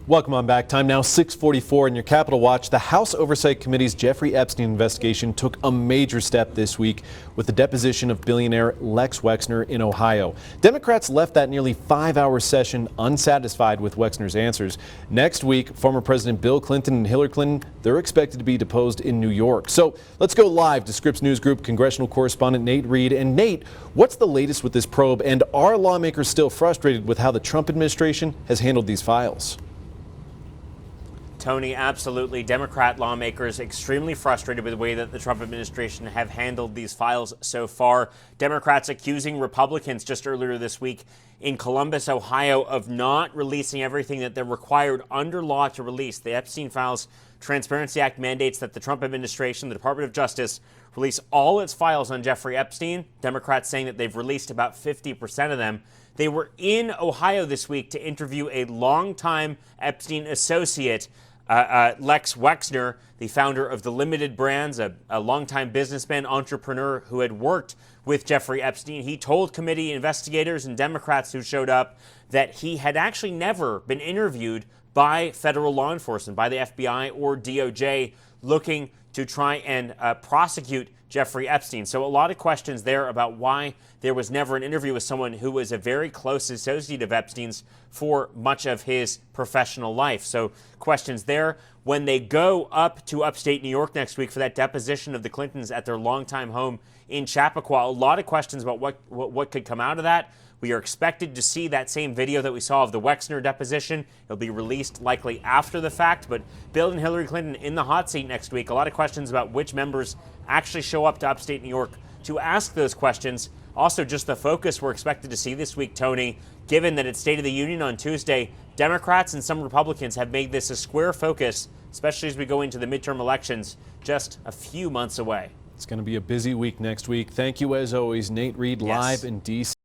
Welcome on back. Time now 6:44 in your Capitol Watch. The House Oversight Committee's Jeffrey Epstein investigation took a major step this week with the deposition of billionaire Lex Wexner in Ohio. Democrats left that nearly 5-hour session unsatisfied with Wexner's answers. Next week, former President Bill Clinton and Hillary Clinton, they're expected to be deposed in New York. So let's go live to Scripps News Group congressional correspondent Nate Reed. And Nate, what's the latest with this probe? And are lawmakers still frustrated with how the Trump administration has handled these files? Tony, absolutely. Democrat lawmakers extremely frustrated with the way that the Trump administration have handled these files so far. Democrats accusing Republicans just earlier this week in Columbus, Ohio, of not releasing everything that they're required under law to release. The Epstein Files Transparency Act mandates that the Trump administration, the Department of Justice, release all its files on Jeffrey Epstein. Democrats saying that they've released about 50% of them. They were in Ohio this week to interview a longtime Epstein associate, Lex Wexner, the founder of the Limited Brands, a longtime businessman, entrepreneur who had worked with Jeffrey Epstein. He told committee investigators and Democrats who showed up that he had actually never been interviewed by federal law enforcement, by the FBI or DOJ, looking to try and prosecute Jeffrey Epstein. So a lot of questions there about why there was never an interview with someone who was a very close associate of Epstein's for much of his professional life. So questions there. When they go up to upstate New York next week for that deposition of the Clintons at their longtime home in Chappaqua, a lot of questions about what could come out of that. We are expected to see that same video that we saw of the Wexner deposition. It'll be released likely after the fact, but Bill and Hillary Clinton in the hot seat next week. A lot of questions about which members actually show up to upstate New York to ask those questions. Also, just the focus we're expected to see this week, Tony, given that it's State of the Union on Tuesday, Democrats and some Republicans have made this a square focus, especially as we go into the midterm elections just a few months away. It's going to be a busy week next week. Thank you, as always, Nate Reed, live in D.C.